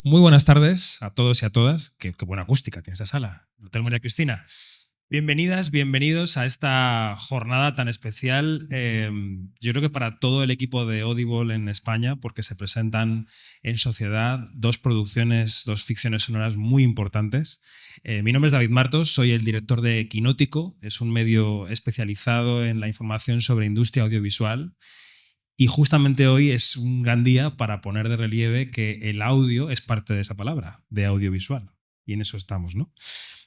Muy buenas tardes a todos y a todas. Qué buena acústica tiene esa sala. Hotel María Cristina. Bienvenidas, bienvenidos a esta jornada tan especial. Yo creo que para todo el equipo de Audible en España, porque se presentan en sociedad dos producciones, dos ficciones sonoras muy importantes. Mi nombre es David Martos, soy el director de Quinótico, es un medio especializado en la información sobre industria audiovisual. Y justamente hoy es un gran día para poner de relieve que el audio es parte de esa palabra, de audiovisual. Y en eso estamos, ¿no?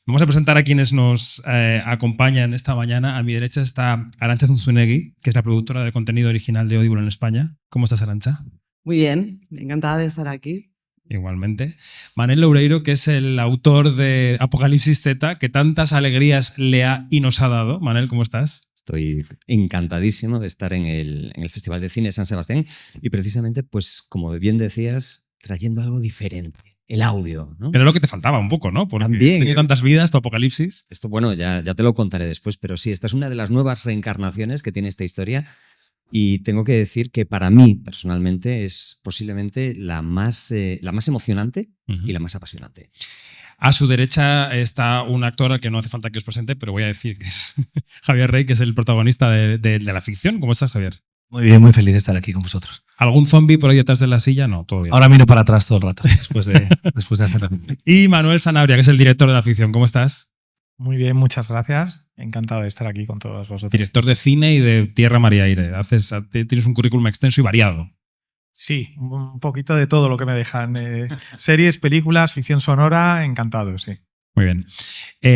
Vamos a presentar a quienes nos acompañan esta mañana. A mi derecha está Arantxa Zunzunegui, que es la productora de contenido original de Audible en España. ¿Cómo estás, Arantxa? Muy bien, encantada de estar aquí. Igualmente. Manel Loureiro, que es el autor de Apocalipsis Z, que tantas alegrías le ha y nos ha dado. Manel, ¿cómo estás? Estoy encantadísimo de estar en el Festival de Cine San Sebastián y precisamente, pues como bien decías, trayendo algo diferente, el audio, ¿no? Era lo que te faltaba un poco, ¿no? Porque También. tenía tantas vidas, tu Apocalipsis. Esto, bueno, ya te lo contaré después, pero sí, esta es una de las nuevas reencarnaciones que tiene esta historia y tengo que decir que para mí, personalmente, es posiblemente la más emocionante y la más apasionante. A su derecha está un actor al que no hace falta que os presente, pero voy a decir que es Javier Rey, que es el protagonista de la ficción. ¿Cómo estás, Javier? Muy bien, muy feliz de estar aquí con vosotros. ¿Algún zombie por ahí detrás de la silla? No, todo bien. Ahora miro para atrás todo el rato, después de hacerlo. Y Manuel Sanabria, que es el director de la ficción. ¿Cómo estás? Muy bien, muchas gracias. Encantado de estar aquí con todos vosotros. Director de cine y de Tierra, Mar y Aire. Tienes un currículum extenso y variado. Sí, un poquito de todo lo que me dejan. Series, películas, ficción sonora, encantado, sí. Muy bien.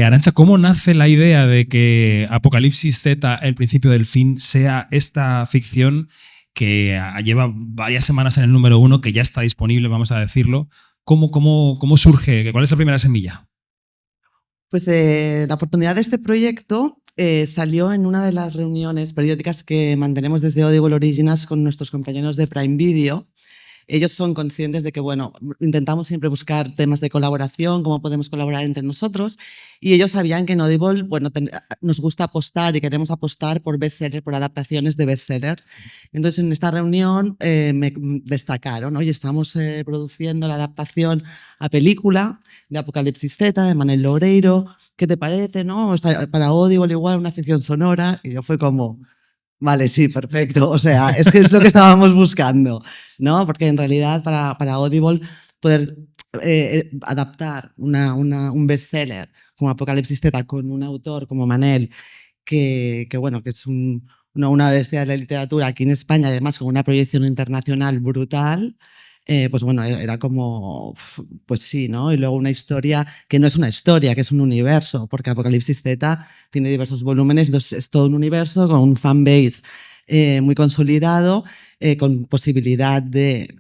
Arantxa, ¿cómo nace la idea de que Apocalipsis Z, el principio del fin, sea esta ficción que lleva varias semanas en el número 1, que ya está disponible, vamos a decirlo? ¿Cómo surge? ¿Cuál es la primera semilla? Pues la oportunidad de este proyecto salió en una de las reuniones periódicas que mantenemos desde Audible Originals con nuestros compañeros de Prime Video. Ellos son conscientes de que, bueno, intentamos siempre buscar temas de colaboración, cómo podemos colaborar entre nosotros, y ellos sabían que en Audible, bueno, nos gusta apostar y queremos apostar por bestsellers, por adaptaciones de bestsellers. Entonces, en esta reunión me destacaron, oye, estamos produciendo la adaptación a película de Apocalipsis Z, de Manel Loureiro, ¿qué te parece, no? Para Audible igual, una ficción sonora, y yo fue como... Vale, sí, perfecto. O sea, es que es lo que estábamos buscando, ¿no? Porque en realidad para Audible poder adaptar un bestseller como Apocalipsis Z con un autor como Manel, que bueno, que es una bestia de la literatura aquí en España, además con una proyección internacional brutal, pues bueno, era como, pues sí, ¿no? Y luego una historia que no es una historia, que es un universo, porque Apocalipsis Z tiene diversos volúmenes, entonces es todo un universo con un fanbase muy consolidado, con posibilidad de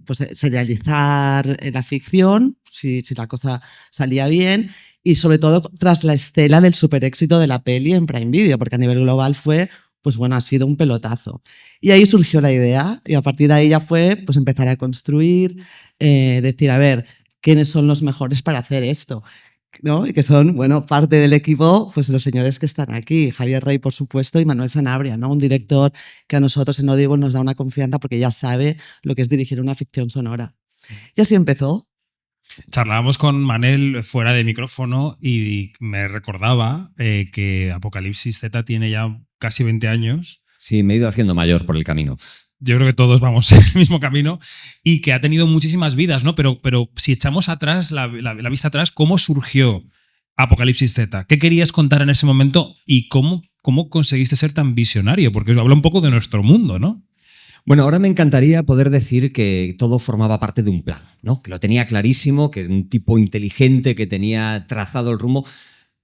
pues, serializar la ficción, si la cosa salía bien, y sobre todo tras la estela del super éxito de la peli en Prime Video, porque a nivel global fue... pues bueno, ha sido un pelotazo. Y ahí surgió la idea y a partir de ahí ya fue pues empezar a construir, decir, a ver, ¿quiénes son los mejores para hacer esto? ¿No? Y que son, bueno, parte del equipo, pues los señores que están aquí, Javier Rey, por supuesto, y Manuel Sanabria, ¿no? Un director que a nosotros en Audible nos da una confianza porque ya sabe lo que es dirigir una ficción sonora. Y así empezó. Charlábamos con Manel fuera de micrófono y me recordaba que Apocalipsis Z tiene ya casi 20 años. Sí, me he ido haciendo mayor por el camino. Yo creo que todos vamos en el mismo camino y que ha tenido muchísimas vidas, ¿no? Pero si echamos atrás la vista atrás, ¿cómo surgió Apocalipsis Z? ¿Qué querías contar en ese momento y cómo conseguiste ser tan visionario? Porque habla un poco de nuestro mundo, ¿no? Bueno, ahora me encantaría poder decir que todo formaba parte de un plan, ¿no? Que lo tenía clarísimo, que era un tipo inteligente, que tenía trazado el rumbo.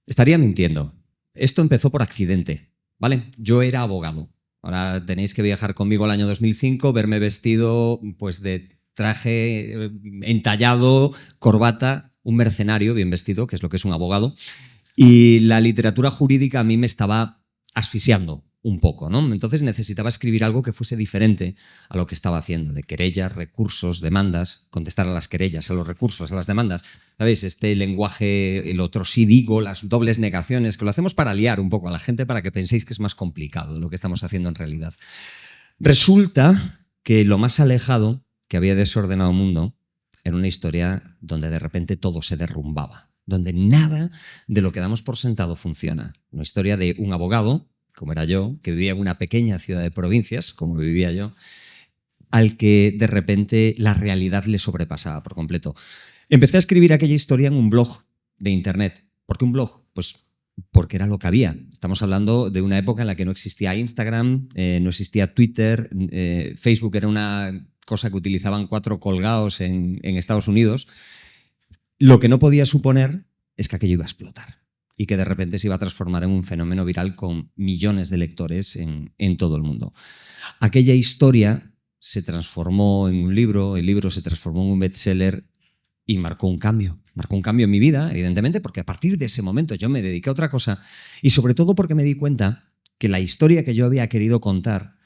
Estaría mintiendo. Esto empezó por accidente, ¿vale? Yo era abogado. Ahora tenéis que viajar conmigo al año 2005, verme vestido pues, de traje entallado, corbata, un mercenario bien vestido, que es lo que es un abogado. Y la literatura jurídica a mí me estaba asfixiando un poco, ¿no? Entonces necesitaba escribir algo que fuese diferente a lo que estaba haciendo, de querellas, recursos, demandas, contestar a las querellas, a los recursos, a las demandas. ¿Sabéis? Este lenguaje, el otro sí digo, las dobles negaciones, que lo hacemos para liar un poco a la gente para que penséis que es más complicado de lo que estamos haciendo en realidad. Resulta que lo más alejado que había desordenado mundo era una historia donde de repente todo se derrumbaba, donde nada de lo que damos por sentado funciona. Una historia de un abogado, como era yo, que vivía en una pequeña ciudad de provincias, como vivía yo, al que de repente la realidad le sobrepasaba por completo. Empecé a escribir aquella historia en un blog de internet. ¿Por qué un blog? Pues porque era lo que había. Estamos hablando de una época en la que no existía Instagram, no existía Twitter, Facebook era una cosa que utilizaban 4 colgados en Estados Unidos. Lo que no podía suponer es que aquello iba a explotar y que de repente se iba a transformar en un fenómeno viral con millones de lectores en todo el mundo. Aquella historia se transformó en un libro, el libro se transformó en un bestseller y marcó un cambio en mi vida, evidentemente, porque a partir de ese momento yo me dediqué a otra cosa y sobre todo porque me di cuenta que la historia que yo había querido contar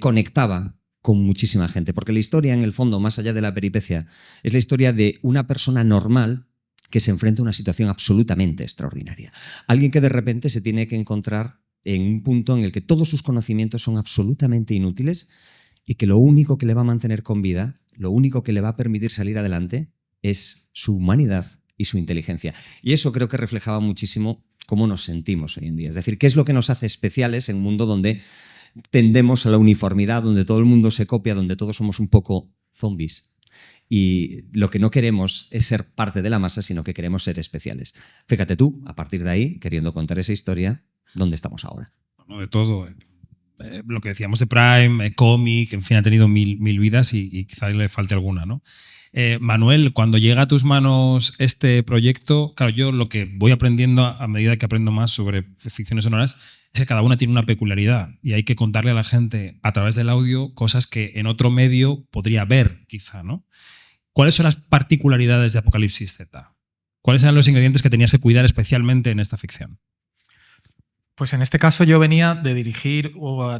conectaba con muchísima gente, porque la historia, en el fondo, más allá de la peripecia, es la historia de una persona normal que se enfrenta a una situación absolutamente extraordinaria. Alguien que de repente se tiene que encontrar en un punto en el que todos sus conocimientos son absolutamente inútiles y que lo único que le va a mantener con vida, lo único que le va a permitir salir adelante, es su humanidad y su inteligencia. Y eso creo que reflejaba muchísimo cómo nos sentimos hoy en día. Es decir, qué es lo que nos hace especiales en un mundo donde tendemos a la uniformidad, donde todo el mundo se copia, donde todos somos un poco zombies. Y lo que no queremos es ser parte de la masa, sino que queremos ser especiales. Fíjate tú, a partir de ahí, queriendo contar esa historia, ¿dónde estamos ahora? Bueno, de todo. Lo que decíamos de Prime, cómic, en fin, ha tenido mil vidas y quizá le falte alguna, ¿no? Manuel, cuando llega a tus manos este proyecto, claro, yo lo que voy aprendiendo a medida que aprendo más sobre ficciones sonoras es que cada una tiene una peculiaridad y hay que contarle a la gente a través del audio cosas que en otro medio podría ver, quizá, ¿no? ¿Cuáles son las particularidades de Apocalipsis Z? ¿Cuáles eran los ingredientes que tenías que cuidar especialmente en esta ficción? Pues en este caso yo venía de dirigir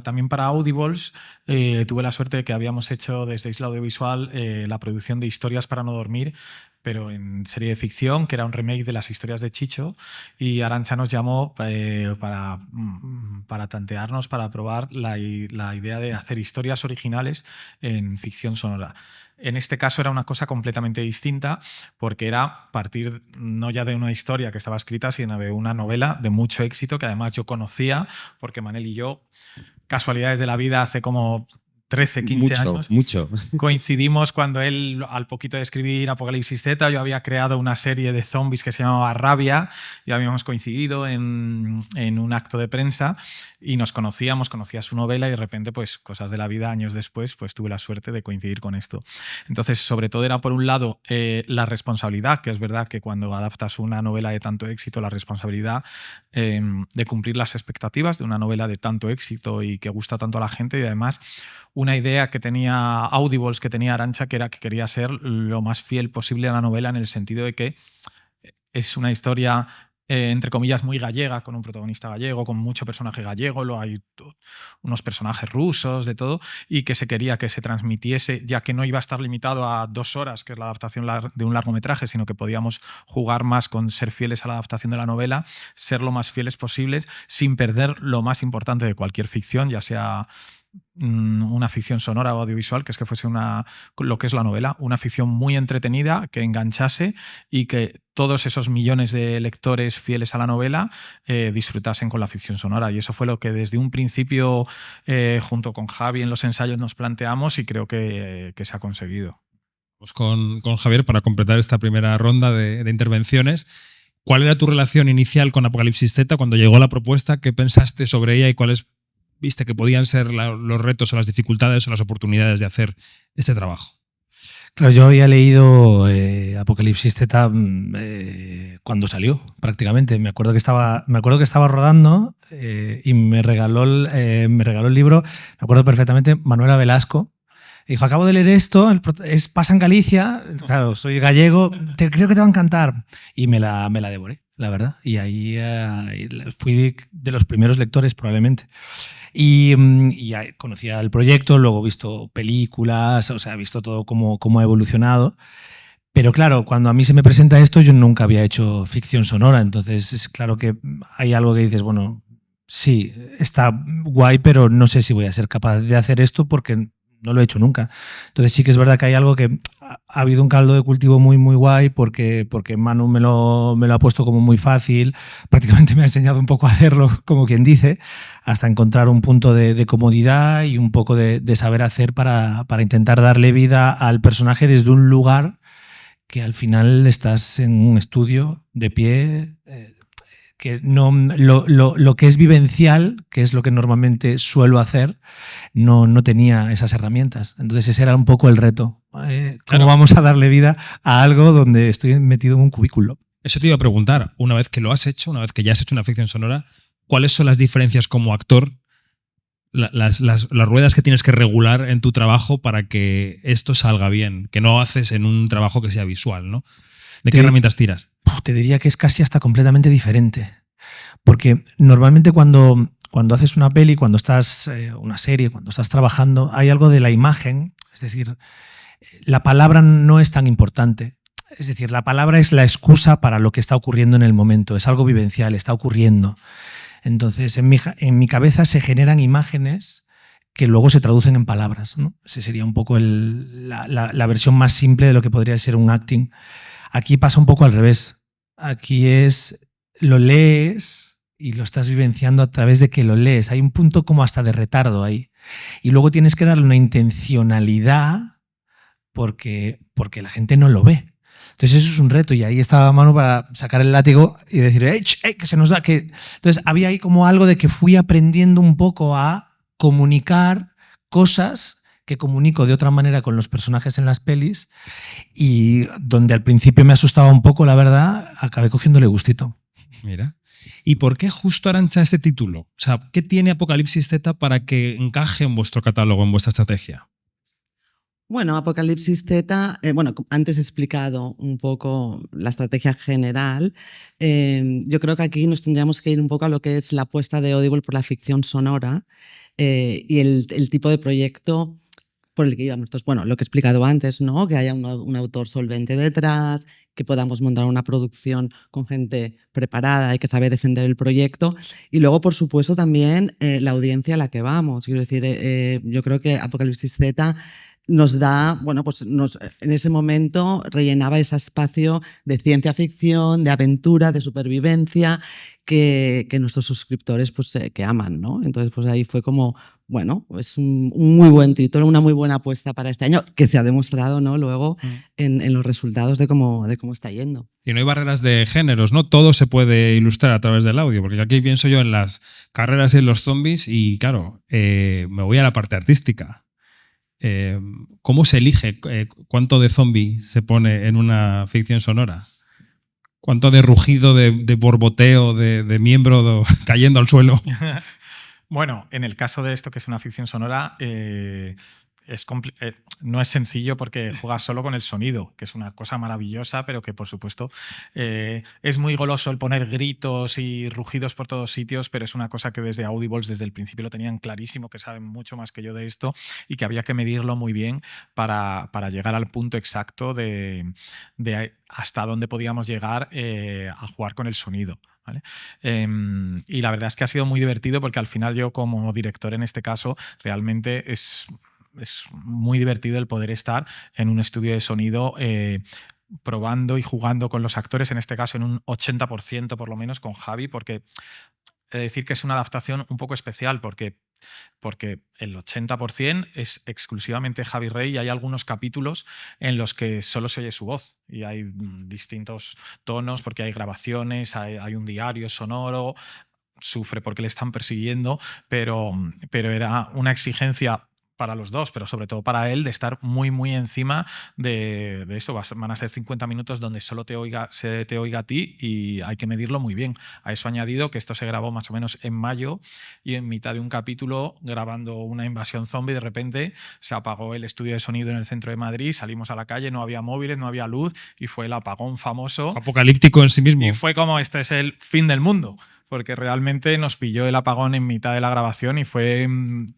también para Audibles. Tuve la suerte de que habíamos hecho desde Isla Audiovisual la producción de Historias para no dormir, pero en serie de ficción, que era un remake de las historias de Chicho, y Arantxa nos llamó para tantearnos, para probar la idea de hacer historias originales en ficción sonora. En este caso era una cosa completamente distinta porque era partir no ya de una historia que estaba escrita, sino de una novela de mucho éxito que además yo conocía porque Manel y yo, casualidades de la vida, hace como 13, 15 años. Mucho. Coincidimos cuando él, al poquito de escribir Apocalipsis Z, yo había creado una serie de zombies que se llamaba Rabia y habíamos coincidido en un acto de prensa y nos conocíamos, conocía su novela y de repente, pues cosas de la vida, años después, pues tuve la suerte de coincidir con esto. Entonces, sobre todo era por un lado la responsabilidad, que es verdad que cuando adaptas una novela de tanto éxito, la responsabilidad de cumplir las expectativas de una novela de tanto éxito y que gusta tanto a la gente y además una idea que tenía Audibles, que tenía Arantxa, que era que quería ser lo más fiel posible a la novela en el sentido de que es una historia, entre comillas, muy gallega, con un protagonista gallego, con mucho personaje gallego, hay unos personajes rusos, de todo, y que se quería que se transmitiese, ya que no iba a estar limitado a 2 horas, que es la adaptación de un largometraje, sino que podíamos jugar más con ser fieles a la adaptación de la novela, ser lo más fieles posibles, sin perder lo más importante de cualquier ficción, ya sea una ficción sonora o audiovisual, que es que fuese lo que es la novela, una ficción muy entretenida, que enganchase y que todos esos millones de lectores fieles a la novela disfrutasen con la ficción sonora. Y eso fue lo que desde un principio, junto con Javi en los ensayos, nos planteamos y creo que se ha conseguido. Pues con Javier, para completar esta primera ronda de intervenciones, ¿cuál era tu relación inicial con Apocalipsis Z cuando llegó la propuesta? ¿Qué pensaste sobre ella y cuáles viste que podían ser los retos o las dificultades o las oportunidades de hacer este trabajo? Claro, yo había leído Apocalipsis Z cuando salió, prácticamente. Me acuerdo que estaba rodando y me regaló el libro, me acuerdo perfectamente, Manuela Velasco. Dijo, acabo de leer esto, pasa en Galicia, claro, soy gallego, creo que te va a encantar. Y me la devoré, la verdad. Y ahí fui de los primeros lectores, probablemente. Y conocía el proyecto, luego he visto películas, o sea, he visto todo cómo ha evolucionado. Pero claro, cuando a mí se me presenta esto, yo nunca había hecho ficción sonora, entonces es claro que hay algo que dices, bueno, sí, está guay, pero no sé si voy a ser capaz de hacer esto porque no lo he hecho nunca. Entonces sí que es verdad que hay algo que ha habido un caldo de cultivo muy, muy guay porque Manu me lo ha puesto como muy fácil, prácticamente me ha enseñado un poco a hacerlo, como quien dice, hasta encontrar un punto de comodidad y un poco de saber hacer para intentar darle vida al personaje desde un lugar que al final estás en un estudio de pie, que no, lo que es vivencial, que es lo que normalmente suelo hacer, no tenía esas herramientas. Entonces ese era un poco el reto. ¿Cómo vamos a darle vida a algo donde estoy metido en un cubículo? Eso te iba a preguntar, una vez que lo has hecho, una vez que ya has hecho una ficción sonora, ¿cuáles son las diferencias como actor, las ruedas que tienes que regular en tu trabajo para que esto salga bien, que no haces en un trabajo que sea visual, ¿no? ¿De qué herramientas tiras? Te diría que es casi hasta completamente diferente. Porque normalmente cuando haces una peli, cuando estás, una serie, cuando estás trabajando, hay algo de la imagen, es decir, la palabra no es tan importante. Es decir, la palabra es la excusa para lo que está ocurriendo en el momento, es algo vivencial, está ocurriendo. Entonces, en mi cabeza se generan imágenes que luego se traducen en palabras, ¿no? Ese sería un poco la versión más simple de lo que podría ser un acting. Aquí pasa un poco al revés. Aquí lo lees y lo estás vivenciando a través de que lo lees. Hay un punto como hasta de retardo ahí. Y luego tienes que darle una intencionalidad porque la gente no lo ve. Entonces eso es un reto y ahí estaba Manu para sacar el látigo y decir, que se nos da que... Entonces había ahí como algo de que fui aprendiendo un poco a comunicar cosas que comunico de otra manera con los personajes en las pelis y donde al principio me asustaba un poco, la verdad, acabé cogiéndole gustito. Mira. ¿Y por qué justo Arantxa este título? O sea, ¿qué tiene Apocalipsis Z para que encaje en vuestro catálogo, en vuestra estrategia? Bueno, Apocalipsis Z, antes he explicado un poco la estrategia general. Yo creo que aquí nos tendríamos que ir un poco a lo que es la apuesta de Audible por la ficción sonora y el tipo de proyecto por el que íbamos. Entonces, bueno, lo que he explicado antes, ¿no? Que haya un autor solvente detrás, que podamos montar una producción con gente preparada y que sabe defender el proyecto. Y luego, por supuesto, también la audiencia a la que vamos. Quiero decir, yo creo que Apocalipsis Z nos da, en ese momento rellenaba ese espacio de ciencia ficción, de aventura, de supervivencia que nuestros suscriptores que aman, ¿no? Entonces, pues ahí fue como, bueno, es un muy buen título, una muy buena apuesta para este año, que se ha demostrado, ¿no? Luego en los resultados de cómo está yendo. Y no hay barreras de géneros, ¿no? Todo se puede ilustrar a través del audio, porque aquí pienso yo en las carreras y en los zombies y, claro, me voy a la parte artística. ¿Cómo se elige cuánto de zombie se pone en una ficción sonora? ¿Cuánto de rugido, de borboteo, de miembro cayendo al suelo? Bueno, en el caso de esto, que es una ficción sonora, no es sencillo porque juegas solo con el sonido, que es una cosa maravillosa, pero que por supuesto es muy goloso el poner gritos y rugidos por todos sitios, pero es una cosa que desde Audibles desde el principio lo tenían clarísimo, que saben mucho más que yo de esto y que había que medirlo muy bien para llegar al punto exacto de hasta dónde podíamos llegar a jugar con el sonido. ¿Vale? Y la verdad es que ha sido muy divertido porque al final yo como director en este caso realmente es muy divertido el poder estar en un estudio de sonido probando y jugando con los actores, en este caso en un 80% por lo menos con Javi, porque he de decir que es una adaptación un poco especial porque el 80% es exclusivamente Javi Rey y hay algunos capítulos en los que solo se oye su voz y hay distintos tonos porque hay grabaciones, hay un diario sonoro, sufre porque le están persiguiendo, pero era una exigencia para los dos, pero sobre todo para él, de estar muy, muy encima de eso. Van a ser 50 minutos donde solo se te oiga a ti y hay que medirlo muy bien. A eso añadido que esto se grabó más o menos en mayo y en mitad de un capítulo, grabando una invasión zombie, de repente se apagó el estudio de sonido en el centro de Madrid, salimos a la calle, no había móviles, no había luz y fue el apagón famoso. Apocalíptico en sí mismo. Y fue como, este es el fin del mundo. Porque realmente nos pilló el apagón en mitad de la grabación y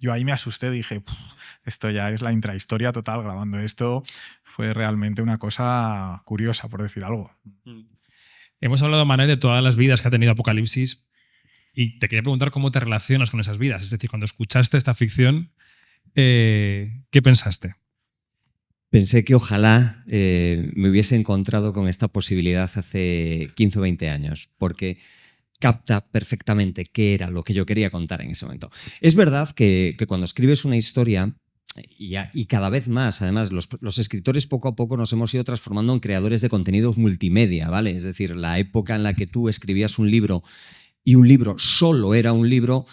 yo ahí me asusté, dije, esto ya es la intrahistoria total grabando esto. Fue realmente una cosa curiosa, por decir algo. Hemos hablado, Manel, de todas las vidas que ha tenido Apocalipsis y te quería preguntar cómo te relacionas con esas vidas. Es decir, cuando escuchaste esta ficción, ¿qué pensaste? Pensé que ojalá me hubiese encontrado con esta posibilidad hace 15 o 20 años, porque capta perfectamente qué era lo que yo quería contar en ese momento. Es verdad que cuando escribes una historia, y cada vez más, además, los escritores poco a poco nos hemos ido transformando en creadores de contenidos multimedia, ¿vale? Es decir, la época en la que tú escribías un libro y un libro solo era un libro,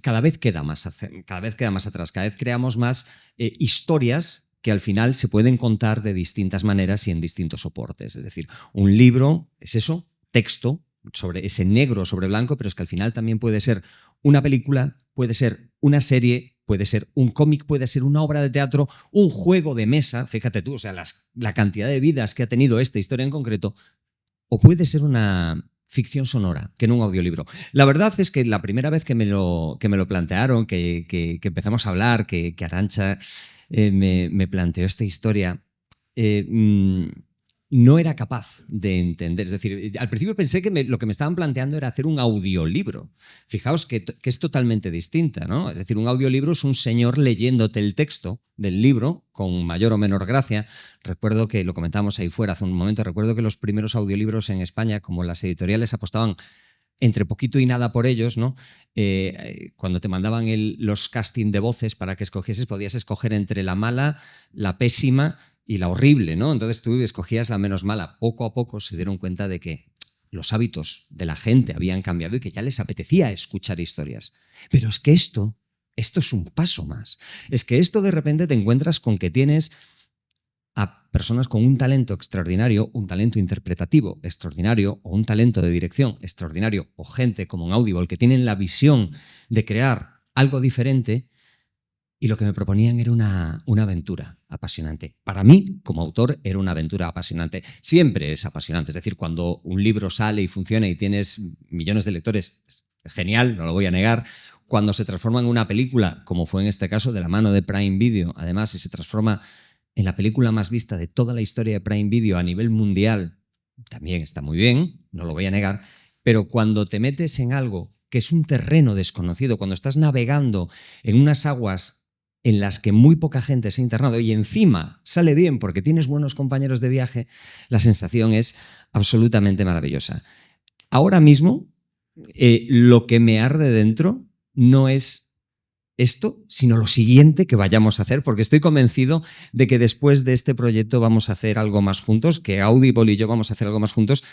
cada vez queda más atrás, cada vez creamos más historias que al final se pueden contar de distintas maneras y en distintos soportes. Es decir, un libro es eso, texto, sobre ese negro sobre blanco, pero es que al final también puede ser una película, puede ser una serie, puede ser un cómic, puede ser una obra de teatro, un juego de mesa, fíjate tú, o sea, la cantidad de vidas que ha tenido esta historia en concreto, o puede ser una ficción sonora, que en un audiolibro. La verdad es que la primera vez que me lo plantearon, que empezamos a hablar, que Arantxa me planteó esta historia, no era capaz de entender. Es decir, al principio pensé que lo que me estaban planteando era hacer un audiolibro. Fijaos que es totalmente distinta, ¿no? Es decir, un audiolibro es un señor leyéndote el texto del libro con mayor o menor gracia. Recuerdo que, lo comentamos ahí fuera hace un momento, recuerdo que los primeros audiolibros en España, como las editoriales apostaban entre poquito y nada por ellos, ¿no? Cuando te mandaban los casting de voces para que escogieses, podías escoger entre la mala, la pésima y la horrible, ¿no? Entonces tú escogías la menos mala. Poco a poco se dieron cuenta de que los hábitos de la gente habían cambiado y que ya les apetecía escuchar historias. Pero es que esto es un paso más. Es que esto de repente te encuentras con que tienes a personas con un talento extraordinario, un talento interpretativo extraordinario o un talento de dirección extraordinario, o gente como en Audible que tienen la visión de crear algo diferente, y lo que me proponían era una aventura apasionante. Para mí, como autor, era una aventura apasionante. Siempre es apasionante. Es decir, cuando un libro sale y funciona y tienes millones de lectores, es genial, no lo voy a negar. Cuando se transforma en una película, como fue en este caso de la mano de Prime Video, además, y se transforma en la película más vista de toda la historia de Prime Video a nivel mundial, también está muy bien, no lo voy a negar. Pero cuando te metes en algo que es un terreno desconocido, cuando estás navegando en unas aguas en las que muy poca gente se ha internado y encima sale bien porque tienes buenos compañeros de viaje, la sensación es absolutamente maravillosa. Ahora mismo, lo que me arde dentro no es esto, sino lo siguiente que vayamos a hacer, porque estoy convencido de que después de este proyecto vamos a hacer algo más juntos, que Audible y yo vamos a hacer algo más juntos,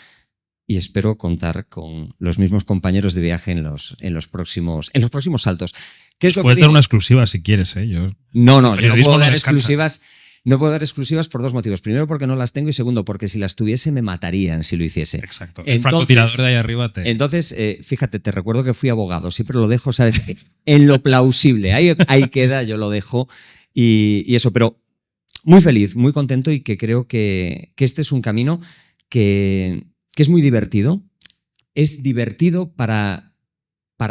y espero contar con los mismos compañeros de viaje en los próximos saltos. ¿Qué es lo que Puedes digo? dar una exclusiva si quieres, ¿eh? No, yo no periodismo puedo no dar descansa. exclusivas. No puedo dar exclusivas por dos motivos. Primero, porque no las tengo, y segundo, porque si las tuviese me matarían si lo hiciese. Exacto. El francotirador de ahí arriba te... Entonces, fíjate, te recuerdo que fui abogado. Siempre lo dejo, ¿sabes? En lo plausible. Ahí queda, yo lo dejo. Y eso, pero muy feliz, muy contento, y que creo que este es un camino que es muy divertido. Es divertido para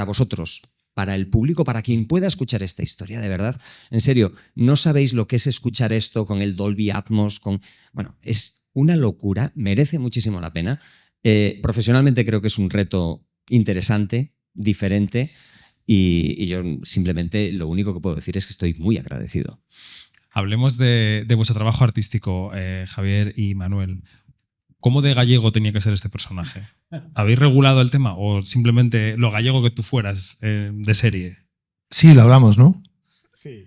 vosotros, para el público, para quien pueda escuchar esta historia, de verdad. En serio, no sabéis lo que es escuchar esto con el Dolby Atmos, bueno, es una locura, merece muchísimo la pena. Profesionalmente creo que es un reto interesante, diferente, y yo simplemente lo único que puedo decir es que estoy muy agradecido. Hablemos de vuestro trabajo artístico, Javier y Manuel. ¿Cómo de gallego tenía que ser este personaje? ¿Habéis regulado el tema o simplemente lo gallego que tú fueras de serie? Sí, lo hablamos, ¿no? Sí.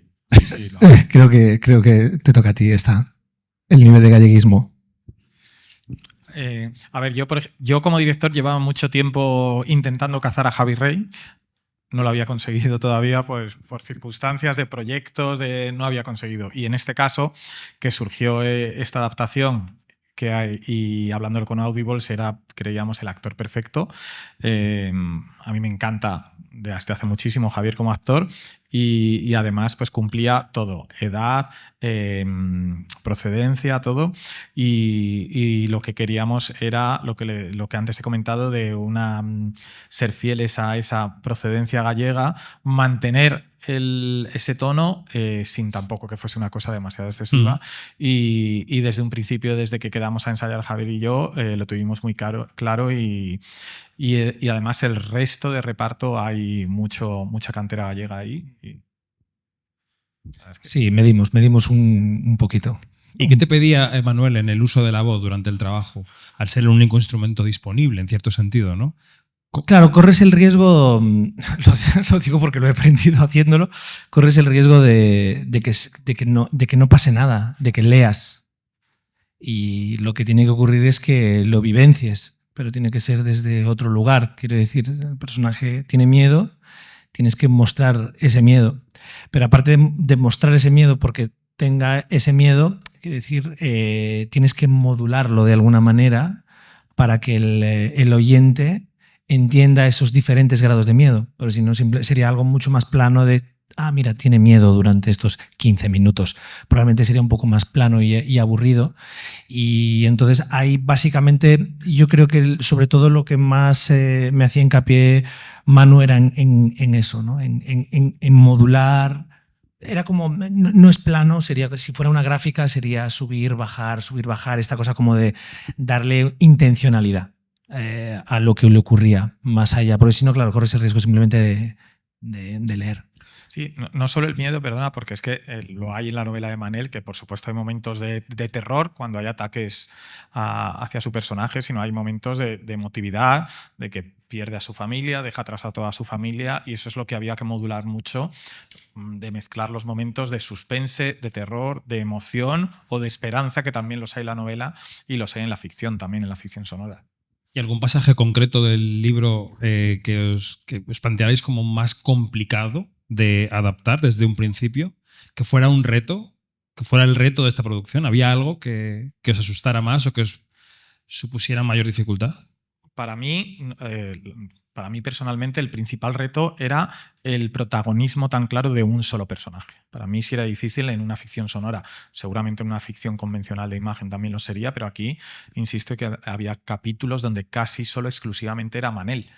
creo que te toca a ti el nivel de galleguismo. A ver, yo como director llevaba mucho tiempo intentando cazar a Javi Rey. No lo había conseguido todavía, pues por circunstancias de proyectos, no había conseguido. Y en este caso, que surgió esta adaptación que hay, y hablándolo con Audible, creíamos el actor perfecto. A mí me encanta desde hace muchísimo Javier como actor, y además pues cumplía todo, edad, procedencia, todo, y lo que queríamos era lo que antes he comentado de ser fieles a esa procedencia gallega, mantener ese tono sin tampoco que fuese una cosa demasiado excesiva. Y desde un principio, desde que quedamos a ensayar Javier y yo, lo tuvimos muy claro, y además el resto de reparto hay mucha cantera gallega ahí. Es que Sí, medimos un poquito. ¿Y qué te pedía Manuel en el uso de la voz durante el trabajo? Al ser el único instrumento disponible, en cierto sentido, ¿no? Claro, corres el riesgo, lo digo porque lo he aprendido haciéndolo, corres el riesgo de que no pase nada, de que leas. Y lo que tiene que ocurrir es que lo vivencies, pero tiene que ser desde otro lugar. Quiero decir, el personaje tiene miedo, tienes que mostrar ese miedo. Pero aparte de mostrar ese miedo porque tenga ese miedo, quiero decir, tienes que modularlo de alguna manera para que el oyente entienda esos diferentes grados de miedo. Porque si no, sería algo mucho más plano de, mira, tiene miedo durante estos 15 minutos. Probablemente sería un poco más plano y aburrido. Y entonces ahí básicamente yo creo que sobre todo lo que más me hacía hincapié Manu era en eso, ¿no? En modular. Era como, no es plano, sería, si fuera una gráfica sería subir, bajar, esta cosa como de darle intencionalidad a lo que le ocurría más allá, porque si no, claro, corres el riesgo simplemente de leer. Sí, no solo el miedo, perdona, porque es que lo hay en la novela de Manel, que por supuesto hay momentos de terror cuando hay ataques hacia su personaje, sino hay momentos de emotividad, de que pierde a su familia, deja atrás a toda su familia, y eso es lo que había que modular mucho, de mezclar los momentos de suspense, de terror, de emoción o de esperanza, que también los hay en la novela y los hay en la ficción, también en la ficción sonora. ¿Y algún pasaje concreto del libro que os plantearais como más complicado de adaptar desde un principio? ¿Que fuera un reto? ¿Que fuera el reto de esta producción? ¿Había algo que os asustara más o que os supusiera mayor dificultad? Para mí personalmente, el principal reto era el protagonismo tan claro de un solo personaje. Para mí sí era difícil en una ficción sonora. Seguramente en una ficción convencional de imagen también lo sería, pero aquí insisto que había capítulos donde casi solo exclusivamente era Manel.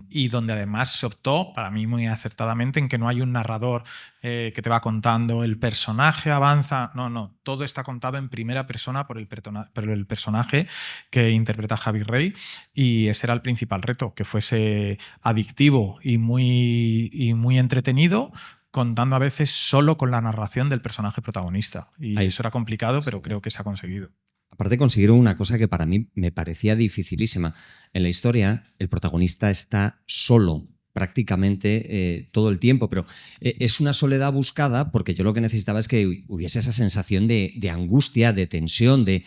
Y donde además se optó, para mí muy acertadamente, en que no hay un narrador que te va contando el personaje avanza. No, todo está contado en primera persona por el personaje que interpreta Javi Rey, y ese era el principal reto, que fuese adictivo y muy entretenido, contando a veces solo con la narración del personaje protagonista. Y eso era complicado, pero creo que se ha conseguido. Aparte consiguieron una cosa que para mí me parecía dificilísima. En la historia, el protagonista está solo prácticamente todo el tiempo, pero es una soledad buscada porque yo lo que necesitaba es que hubiese esa sensación de angustia, de tensión, de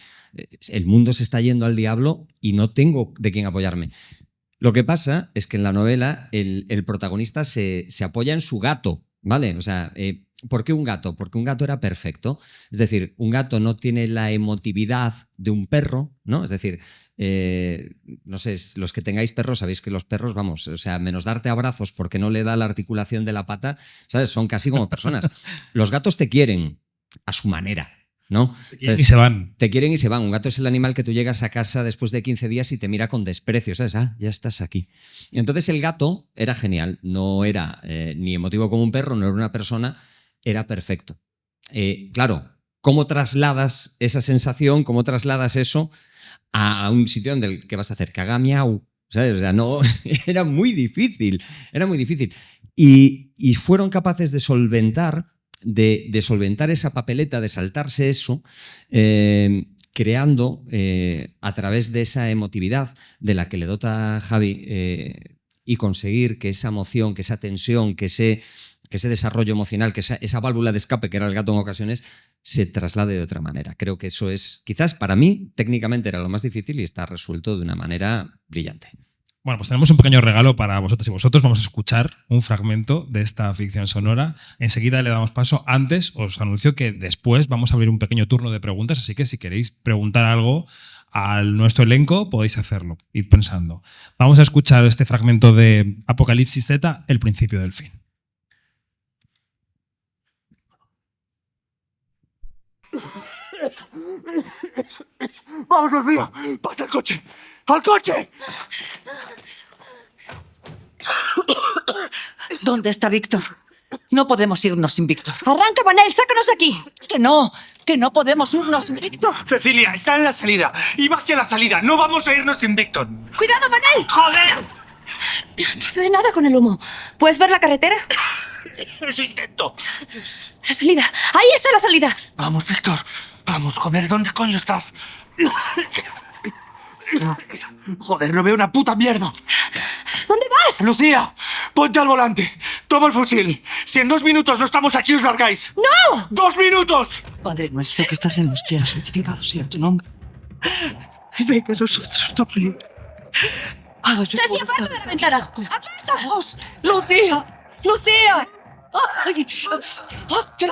el mundo se está yendo al diablo y no tengo de quién apoyarme. Lo que pasa es que en la novela el protagonista se apoya en su gato, ¿vale? O sea, ¿por qué un gato? Porque un gato era perfecto. Es decir, un gato no tiene la emotividad de un perro, ¿no? Es decir, no sé, los que tengáis perros sabéis que los perros, vamos, o sea, menos darte abrazos porque no le da la articulación de la pata, ¿sabes? Son casi como personas. Los gatos te quieren a su manera, ¿no? Entonces, y se van. Te quieren y se van. Un gato es el animal que tú llegas a casa después de 15 días y te mira con desprecio, ¿sabes? Ya estás aquí. Entonces el gato era genial, no era ni emotivo como un perro, no era una persona, era perfecto. Claro, ¿cómo trasladas esa sensación, cómo trasladas eso a un sitio donde el que vas a hacer? Que haga miau, ¿sabes? O sea, no, era muy difícil, era muy difícil. Y fueron capaces de solventar esa papeleta, de saltarse eso, creando a través de esa emotividad de la que le dota Javi y conseguir que esa emoción, que esa tensión, que ese desarrollo emocional, que esa válvula de escape que era el gato en ocasiones, se traslade de otra manera. Creo que eso es, quizás para mí, técnicamente era lo más difícil y está resuelto de una manera brillante. Bueno, pues tenemos un pequeño regalo para vosotras y vosotros. Vamos a escuchar un fragmento de esta ficción sonora. Enseguida le damos paso. Antes os anuncio que después vamos a abrir un pequeño turno de preguntas, así que si queréis preguntar algo a nuestro elenco podéis hacerlo. Id pensando. Vamos a escuchar este fragmento de Apocalipsis Z, el principio del fin. ¡Vamos, Lucía! ¡Pasa el coche! ¡Al coche! ¿Dónde está Víctor? No podemos irnos sin Víctor. ¡Arranca, Manel! ¡Sácanos de aquí! Que no podemos irnos sin Víctor. Cecilia, está en la salida. Y va hacia la salida. No vamos a irnos sin Víctor. ¡Cuidado, Manel! ¡Joder! No se ve nada con el humo. ¿Puedes ver la carretera? Eso intento. La salida. Ahí está la salida. Vamos, Víctor. Vamos, joder, ¿dónde coño estás? Joder, no veo una puta mierda. ¿Dónde vas? Lucía, ponte al volante. Toma el fusil. Si en 2 minutos no estamos aquí, os largáis. ¡No! 2 minutos. Padre nuestro que estás en los cielos, santificado sea tu nombre. Venga a nosotros tu reino. Hágase tu ¡Sergio, aparta de la ventana! ¡Aparta! voluntad. ¡Lucía! ¡Lucía! ¡Ay! ¡Otra!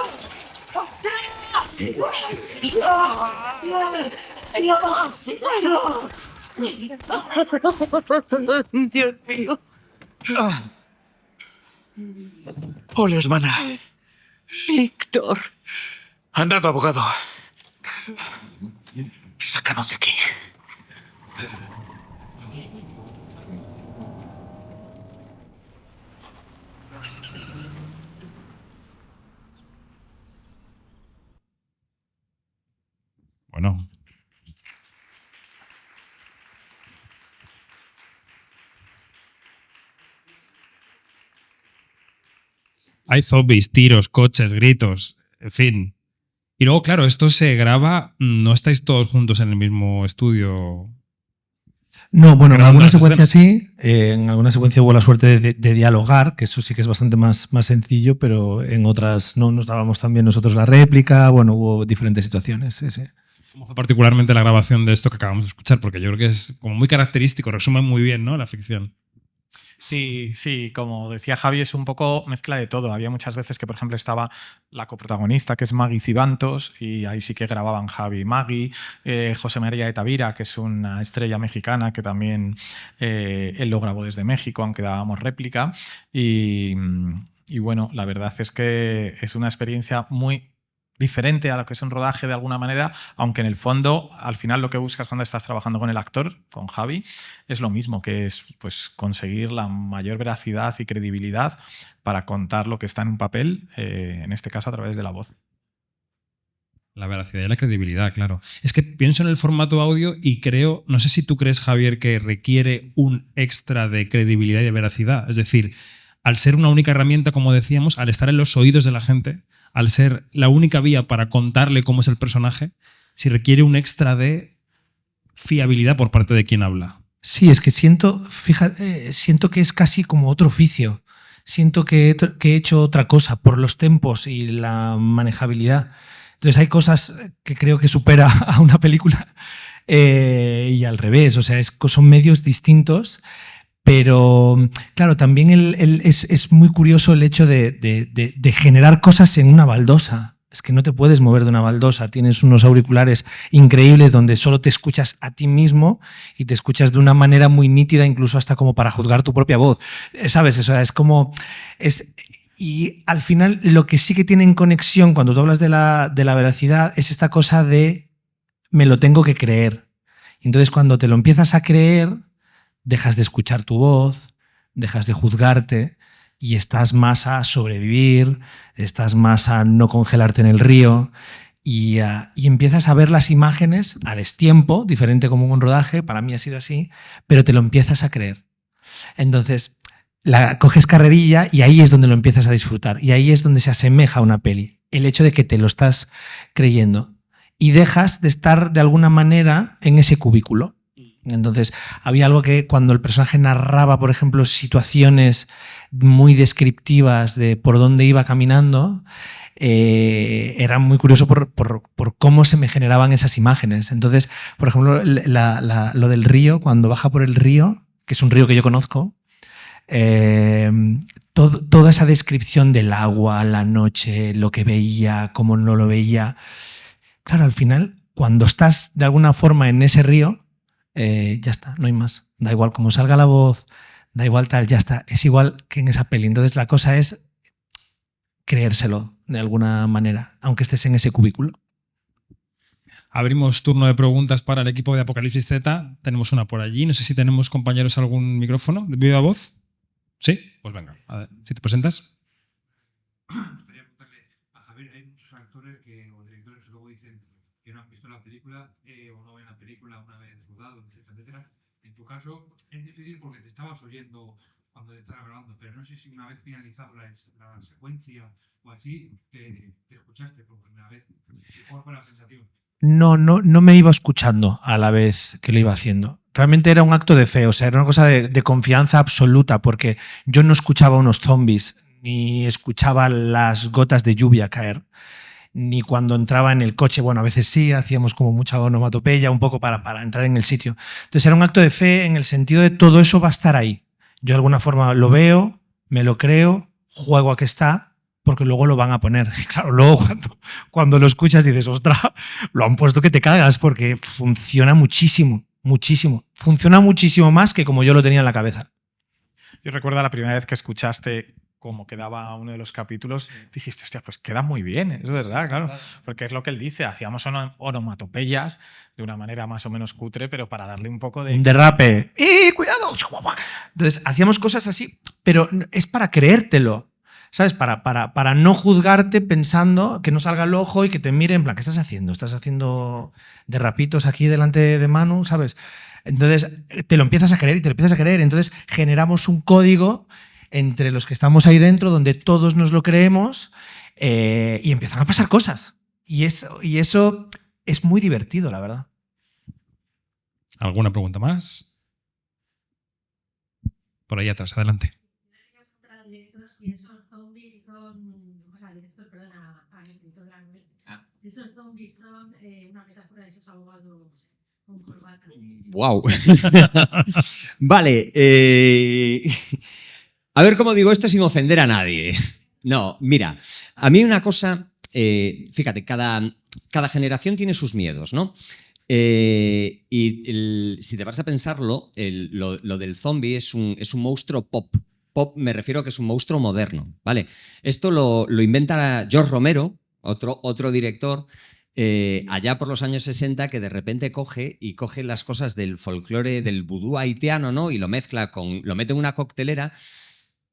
Dios mío. Hola, hermana. Víctor. Andando, abogado. Sácanos de aquí. Bueno. Hay zombies, tiros, coches, gritos, en fin. Y luego, claro, esto se graba, no estáis todos juntos en el mismo estudio. No, bueno, en Grabando alguna las secuencia escenas. sí, en alguna secuencia hubo la suerte de dialogar, que eso sí que es bastante más sencillo, pero en otras no nos dábamos también nosotros la réplica, bueno, hubo diferentes situaciones, sí, sí. ¿Cómo fue particularmente la grabación de esto que acabamos de escuchar? Porque yo creo que es como muy característico, resume muy bien, ¿no?, la ficción. Sí, sí, como decía Javi, es un poco mezcla de todo. Había muchas veces que, por ejemplo, estaba la coprotagonista, que es Maggie Cibantos, y ahí sí que grababan Javi y Maggie. José María de Tavira, que es una estrella mexicana, que también él lo grabó desde México, aunque dábamos réplica. Y bueno, la verdad es que es una experiencia muy diferente a lo que es un rodaje de alguna manera, aunque en el fondo, al final lo que buscas cuando estás trabajando con el actor, con Javi, es lo mismo, que es pues, conseguir la mayor veracidad y credibilidad para contar lo que está en un papel, en este caso a través de la voz. La veracidad y la credibilidad, claro. Es que pienso en el formato audio y creo, no sé si tú crees, Javier, que requiere un extra de credibilidad y de veracidad. Es decir, al ser una única herramienta, como decíamos, al estar en los oídos de la gente, al ser la única vía para contarle cómo es el personaje, si requiere un extra de fiabilidad por parte de quien habla. Sí, es que siento, fíjate, siento que es casi como otro oficio. Siento que he hecho otra cosa por los tempos y la manejabilidad. Entonces hay cosas que creo que supera a una película y al revés. O sea, son medios distintos. Pero, claro, también es muy curioso el hecho de generar cosas en una baldosa. Es que no te puedes mover de una baldosa. Tienes unos auriculares increíbles donde solo te escuchas a ti mismo y te escuchas de una manera muy nítida, incluso hasta como para juzgar tu propia voz. ¿Sabes? O sea, es como... Y al final lo que sí que tiene en conexión cuando tú hablas de la veracidad es esta cosa de me lo tengo que creer. Entonces cuando te lo empiezas a creer, dejas de escuchar tu voz, dejas de juzgarte y estás más a sobrevivir, estás más a no congelarte en el río y empiezas a ver las imágenes a destiempo, diferente como un rodaje, para mí ha sido así, pero te lo empiezas a creer. Entonces, coges carrerilla y ahí es donde lo empiezas a disfrutar y ahí es donde se asemeja a una peli, el hecho de que te lo estás creyendo y dejas de estar de alguna manera en ese cubículo. Entonces, había algo que cuando el personaje narraba, por ejemplo, situaciones muy descriptivas de por dónde iba caminando, era muy curioso por cómo se me generaban esas imágenes. Entonces, por ejemplo, lo del río, cuando baja por el río, que es un río que yo conozco, toda esa descripción del agua, la noche, lo que veía, cómo no lo veía. Claro, al final, cuando estás de alguna forma en ese río, ya está, no hay más. Da igual cómo salga la voz, da igual tal, ya está. Es igual que en esa peli. Entonces la cosa es creérselo de alguna manera, aunque estés en ese cubículo. Abrimos turno de preguntas para el equipo de Apocalipsis Z. Tenemos una por allí. No sé si tenemos, compañeros, algún micrófono de viva voz. ¿Sí? Pues venga, a ver, si te presentas. Me gustaría preguntarle a Javier, hay muchos actores o directores que luego dicen que no han visto la película o no ven la película una vez rodado, etcétera, etcétera. En tu caso es difícil porque te estabas oyendo cuando te estabas grabando, pero no sé si una vez finalizada la secuencia o así, te escuchaste por primera vez. ¿Cuál fue la sensación? No me iba escuchando a la vez que lo iba haciendo. Realmente era un acto de fe, o sea, era una cosa de confianza absoluta, porque yo no escuchaba unos zombies, ni escuchaba las gotas de lluvia caer, ni cuando entraba en el coche. Bueno, a veces sí, hacíamos como mucha onomatopeya, un poco para entrar en el sitio. Entonces era un acto de fe en el sentido de todo eso va a estar ahí. Yo de alguna forma lo veo, me lo creo, juego a que está, porque luego lo van a poner. Y claro, luego cuando lo escuchas dices, ostras, lo han puesto que te cagas, porque funciona muchísimo, muchísimo. Funciona muchísimo más que como yo lo tenía en la cabeza. Yo recuerdo la primera vez que escuchaste cómo quedaba uno de los capítulos, dijiste, hostia, pues queda muy bien, es verdad, claro. Porque es lo que él dice, hacíamos onomatopeyas de una manera más o menos cutre, pero para darle un poco de... Un derrape. ¡Eh, cuidado! Entonces, hacíamos cosas así, pero es para creértelo. ¿Sabes? Para no juzgarte pensando que no salga el ojo y que te mire en plan, ¿qué estás haciendo? ¿Estás haciendo derrapitos aquí delante de Manu? ¿Sabes? Entonces, te lo empiezas a creer y te lo empiezas a creer. Entonces, generamos un código entre los que estamos ahí dentro donde todos nos lo creemos y empiezan a pasar cosas. Y eso es muy divertido, la verdad. ¿Alguna pregunta más? Por ahí atrás, adelante. Esos zombies son una metáfora de esos abogados con corbata. ¡Wow! Vale. A ver cómo digo esto sin ofender a nadie. No, mira, a mí una cosa, fíjate, cada generación tiene sus miedos, ¿no? Si te vas a pensarlo, lo del zombie es un monstruo pop. Pop me refiero a que es un monstruo moderno, ¿vale? Esto lo inventa George Romero, otro director, allá por los años 60, que de repente coge las cosas del folclore, del vudú haitiano, ¿no? Y lo mezcla lo mete en una coctelera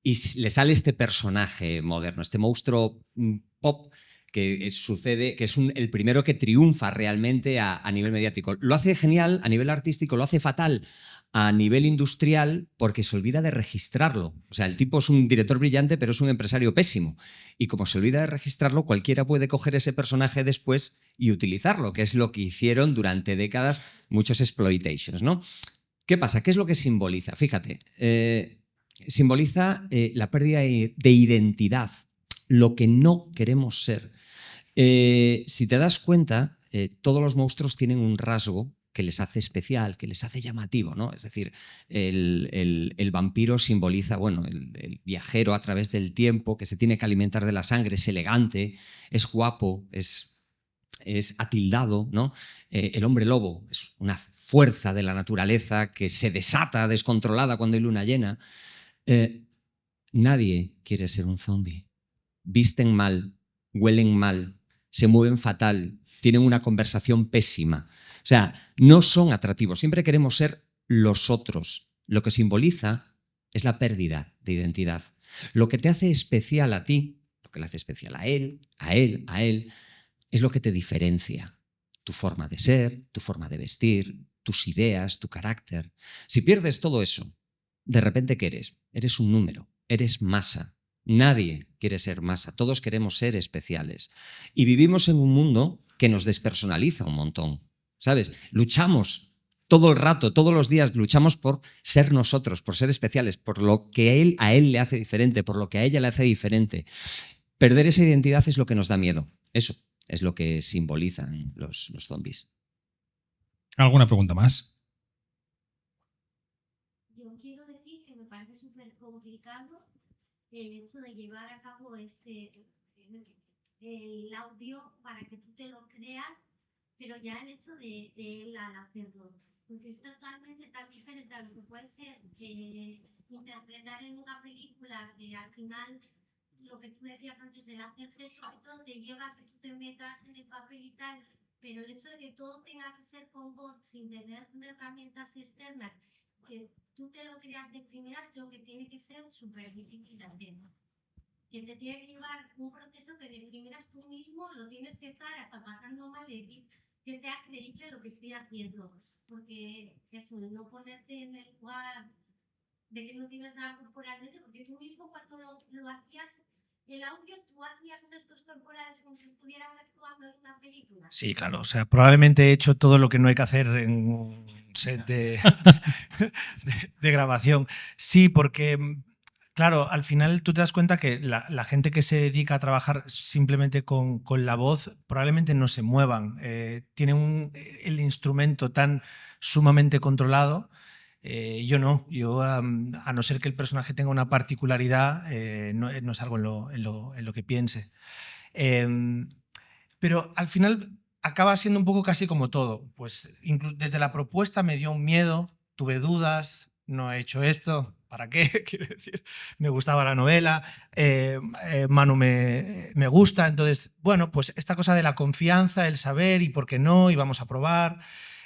y le sale este personaje moderno, este monstruo pop que sucede, que es el primero que triunfa realmente a nivel mediático. Lo hace genial a nivel artístico, lo hace fatal a nivel industrial porque se olvida de registrarlo. O sea, el tipo es un director brillante, pero es un empresario pésimo. Y como se olvida de registrarlo, cualquiera puede coger ese personaje después y utilizarlo, que es lo que hicieron durante décadas muchos exploitations, ¿no? ¿Qué pasa? ¿Qué es lo que simboliza? Fíjate, simboliza la pérdida de identidad, lo que no queremos ser. Si te das cuenta, todos los monstruos tienen un rasgo que les hace especial, que les hace llamativo, ¿no? Es decir, el vampiro simboliza, bueno, el viajero a través del tiempo, que se tiene que alimentar de la sangre, es elegante, es guapo, es atildado, ¿no? El hombre lobo es una fuerza de la naturaleza que se desata descontrolada cuando hay luna llena. Nadie quiere ser un zombie. Visten mal, huelen mal, se mueven fatal, tienen una conversación pésima. O sea, no son atractivos. Siempre queremos ser los otros. Lo que simboliza es la pérdida de identidad. Lo que te hace especial a ti, lo que le hace especial a él, es lo que te diferencia. Tu forma de ser, tu forma de vestir, tus ideas, tu carácter. Si pierdes todo eso, de repente, ¿qué eres? Eres un número, eres masa. Nadie quiere ser masa, todos queremos ser especiales. Y vivimos en un mundo que nos despersonaliza un montón, ¿sabes? Luchamos todo el rato, todos los días, luchamos por ser nosotros, por ser especiales, por lo que a él le hace diferente, por lo que a ella le hace diferente. Perder esa identidad es lo que nos da miedo. Eso es lo que simbolizan los zombies. ¿Alguna pregunta más? Yo quiero decir que me parece súper complicado el hecho de llevar a cabo el audio para que tú te lo creas, pero ya el hecho de él al hacerlo, porque es totalmente tan diferente a lo que puede ser interpretar en una película, que al final lo que tú decías antes de hacer gestos y todo te lleva a que tú te metas en el papel y tal, pero el hecho de que todo tenga que ser con voz sin tener herramientas externas, que tú te lo creas de primeras, creo que tiene que ser súper difícil de hacer. Que te tiene que llevar un proceso que de primeras tú mismo lo tienes que estar hasta pasando mal y decir que sea creíble lo que estoy haciendo. porque eso, no ponerte en el lugar de que no tienes nada corporalmente, porque tú mismo cuando lo hacías, el audio, tú hacías gestos corporales como si estuvieras actuando en una película. Sí, claro. O sea, probablemente he hecho todo lo que no hay que hacer en un set de grabación. Sí, porque, claro, al final tú te das cuenta que la gente que se dedica a trabajar simplemente con la voz probablemente no se muevan. Tienen el instrumento tan sumamente controlado. Yo no. Yo, a no ser que el personaje tenga una particularidad, no salgo en lo que piense. Pero al final acaba siendo un poco casi como todo. Pues desde la propuesta me dio un miedo, tuve dudas, no he hecho esto, ¿para qué? Quiero decir, me gustaba la novela, Manu me gusta, entonces, bueno, pues esta cosa de la confianza, el saber y por qué no, y vamos a probar,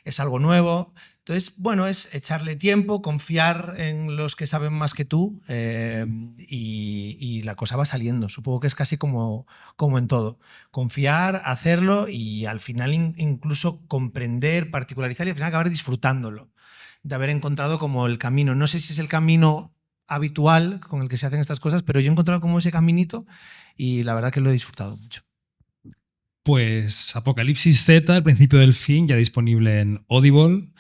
es algo nuevo. Entonces, bueno, es echarle tiempo, confiar en los que saben más que tú y la cosa va saliendo. Supongo que es casi como en todo. Confiar, hacerlo y al final incluso comprender, particularizar y al final acabar disfrutándolo. De haber encontrado como el camino. No sé si es el camino habitual con el que se hacen estas cosas, pero yo he encontrado como ese caminito y la verdad que lo he disfrutado mucho. Pues Apocalipsis Z, el principio del fin, ya disponible en Audible.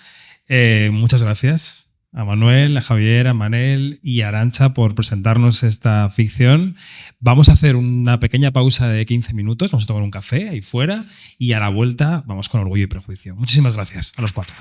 Muchas gracias a Manuel, a Javier, a Manel y a Arantxa por presentarnos esta ficción. Vamos a hacer una pequeña pausa de 15 minutos, vamos a tomar un café ahí fuera y a la vuelta vamos con Orgullo y Prejuicio. Muchísimas gracias a los cuatro.